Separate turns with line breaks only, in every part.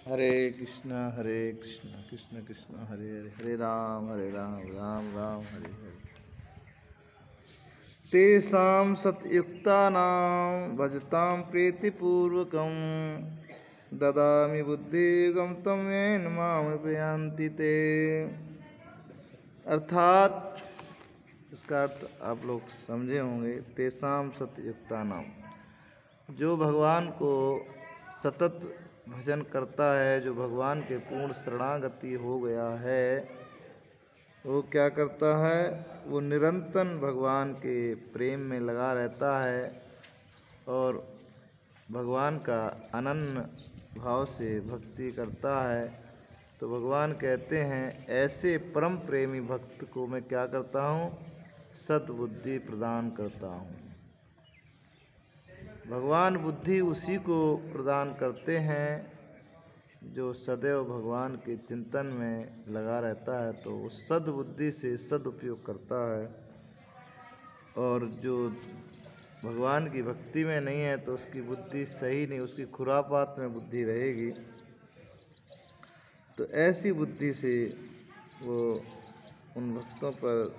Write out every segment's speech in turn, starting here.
हरे कृष्णा कृष्ण कृष्ण हरे हरे, हरे राम राम राम हरे हरे। तेषां सतयुक्तानां भजतां प्रीतिपूर्वकं ददामि बुद्धियुगं तं येन मामुपयान्ति ते। अर्थात इसका अर्थ आप लोग समझे होंगे। तेषां सतयुक्तानां, जो भगवान को सतत भजन करता है, जो भगवान के पूर्ण शरणागति हो गया है, वो क्या करता है? वो निरंतर भगवान के प्रेम में लगा रहता है और भगवान का अनन्य भाव से भक्ति करता है। तो भगवान कहते हैं ऐसे परम प्रेमी भक्त को मैं क्या करता हूँ? सद्बुद्धि प्रदान करता हूँ। भगवान बुद्धि उसी को प्रदान करते हैं जो सदैव भगवान के चिंतन में लगा रहता है, तो उस सद्बुद्धि से सदुपयोग करता है। और जो भगवान की भक्ति में नहीं है तो उसकी बुद्धि सही नहीं, उसकी खुरापात में बुद्धि रहेगी। तो ऐसी बुद्धि से वो उन भक्तों पर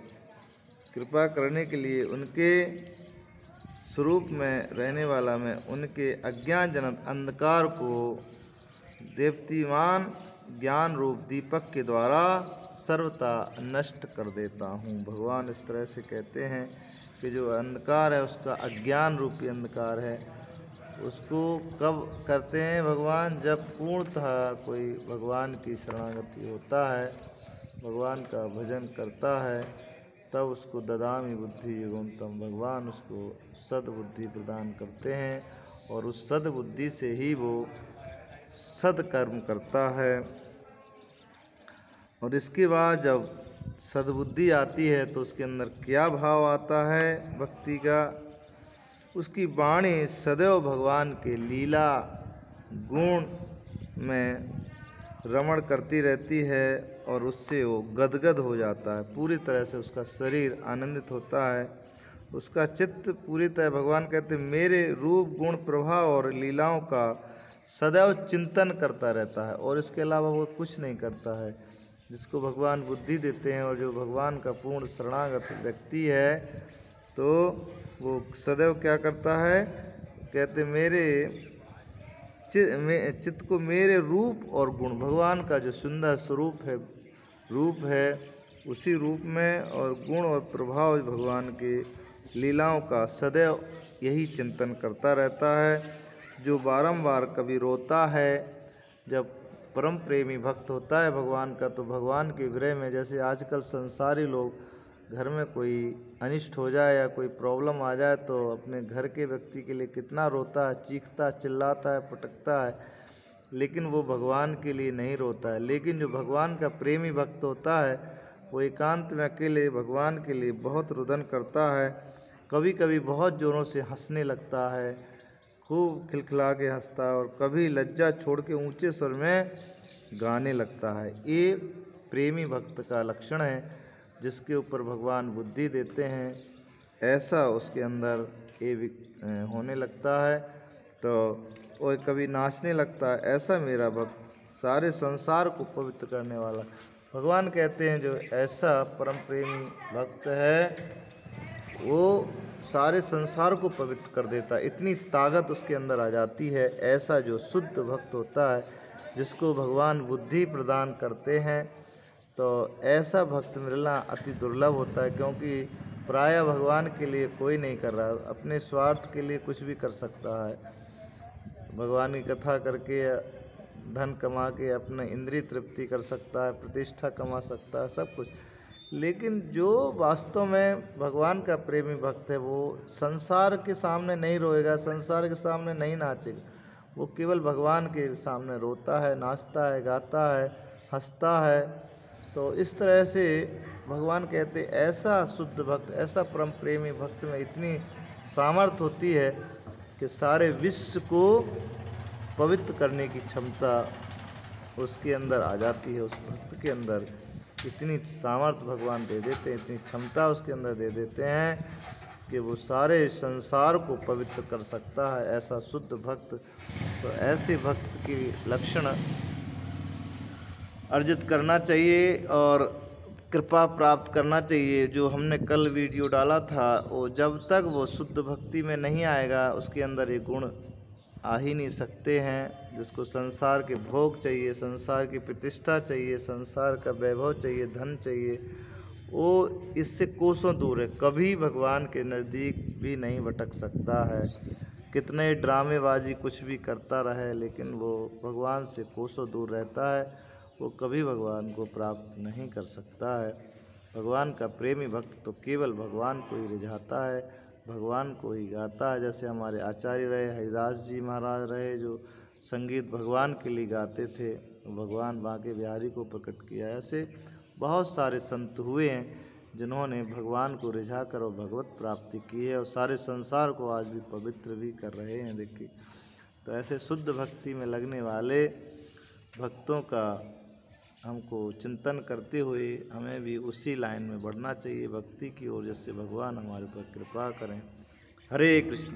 कृपा करने के लिए उनके स्वरूप में रहने वाला मैं उनके अज्ञानजनक अंधकार को देवतीमान ज्ञान रूप दीपक के द्वारा सर्वथा नष्ट कर देता हूँ। भगवान इस तरह से कहते हैं कि जो अंधकार है, उसका अज्ञान रूपी अंधकार है, उसको कब करते हैं भगवान? जब पूर्णतः कोई भगवान की शरणागति होता है, भगवान का भजन करता है, तब उसको ददामि बुद्धि युगम तम, भगवान उसको सद्बुद्धि प्रदान करते हैं और उस सद्बुद्धि से ही वो सद्कर्म करता है। और इसके बाद जब सद्बुद्धि आती है तो उसके अंदर क्या भाव आता है भक्ति का? उसकी वाणी सदैव भगवान के लीला गुण में रमण करती रहती है और उससे वो गदगद हो जाता है, पूरी तरह से उसका शरीर आनंदित होता है, उसका चित्त पूरी तरह, भगवान कहते मेरे रूप गुण प्रभाव और लीलाओं का सदैव चिंतन करता रहता है और इसके अलावा वो कुछ नहीं करता है। जिसको भगवान बुद्धि देते हैं और जो भगवान का पूर्ण शरणागत व्यक्ति है, तो वो सदैव क्या करता है? कहते मेरे चित्त को मेरे रूप और गुण, भगवान का जो सुंदर स्वरूप है, रूप है, उसी रूप में और गुण और प्रभाव भगवान के लीलाओं का सदैव यही चिंतन करता रहता है। जो बारंबार कभी रोता है, जब परम प्रेमी भक्त होता है भगवान का, तो भगवान के विरह में, जैसे आजकल संसारी लोग घर में कोई अनिष्ट हो जाए या कोई प्रॉब्लम आ जाए तो अपने घर के व्यक्ति के लिए कितना रोता है, चीखता चिल्लाता है, पटकता है, लेकिन वो भगवान के लिए नहीं रोता है। लेकिन जो भगवान का प्रेमी भक्त होता है वो एकांत में अकेले भगवान के लिए बहुत रुदन करता है, कभी कभी बहुत जोरों से हंसने लगता है, खूब खिलखिला के हंसता है और कभी लज्जा छोड़ के ऊंचे स्वर में गाने लगता है। ये प्रेमी भक्त का लक्षण है जिसके ऊपर भगवान बुद्धि देते हैं, ऐसा उसके अंदर ये होने लगता है। तो वो कभी नाचने लगता है, ऐसा मेरा भक्त सारे संसार को पवित्र करने वाला। भगवान कहते हैं जो ऐसा परम प्रेमी भक्त है वो सारे संसार को पवित्र कर देता है, इतनी ताकत उसके अंदर आ जाती है। ऐसा जो शुद्ध भक्त होता है जिसको भगवान बुद्धि प्रदान करते हैं, तो ऐसा भक्त मिलना अति दुर्लभ होता है, क्योंकि प्रायः भगवान के लिए कोई नहीं कर रहा, अपने स्वार्थ के लिए कुछ भी कर सकता है, भगवान की कथा करके धन कमा के अपना इंद्रिय तृप्ति कर सकता है, प्रतिष्ठा कमा सकता है, सब कुछ। लेकिन जो वास्तव में भगवान का प्रेमी भक्त है वो संसार के सामने नहीं रोएगा, संसार के सामने नहीं नाचेगा, वो केवल भगवान के सामने रोता है, नाचता है, गाता है, हंसता है। तो इस तरह से भगवान कहते ऐसा शुद्ध भक्त, ऐसा परम प्रेमी भक्त में इतनी सामर्थ्य होती है कि सारे विश्व को पवित्र करने की क्षमता उसके अंदर आ जाती है। उस भक्त के अंदर इतनी सामर्थ्य भगवान दे देते हैं, इतनी क्षमता उसके अंदर दे देते हैं कि वो सारे संसार को पवित्र कर सकता है, ऐसा शुद्ध भक्त। तो ऐसे भक्त की लक्षण अर्जित करना चाहिए और कृपा प्राप्त करना चाहिए। जो हमने कल वीडियो डाला था वो जब तक वो शुद्ध भक्ति में नहीं आएगा उसके अंदर ये गुण आ ही नहीं सकते हैं। जिसको संसार के भोग चाहिए, संसार की प्रतिष्ठा चाहिए, संसार का वैभव चाहिए, धन चाहिए, वो इससे कोसों दूर है, कभी भगवान के नज़दीक भी नहीं भटक सकता है। कितने ड्रामेबाजी कुछ भी करता रहे लेकिन वो भगवान से कोसों दूर रहता है, वो कभी भगवान को प्राप्त नहीं कर सकता है। भगवान का प्रेमी भक्त तो केवल भगवान को ही रिझाता है, भगवान को ही गाता है। जैसे हमारे आचार्य रहे, हरिदास जी महाराज रहे, जो संगीत भगवान के लिए गाते थे, भगवान बांके बिहारी को प्रकट किया। ऐसे बहुत सारे संत हुए हैं जिन्होंने भगवान को रिझा कर और भगवत प्राप्ति की है और सारे संसार को आज भी पवित्र भी कर रहे हैं। देखिए, तो ऐसे शुद्ध भक्ति में लगने वाले भक्तों का हमको चिंतन करते हुए हमें भी उसी लाइन में बढ़ना चाहिए भक्ति की ओर, जिससे भगवान हमारे पर कृपा करें। हरे कृष्ण।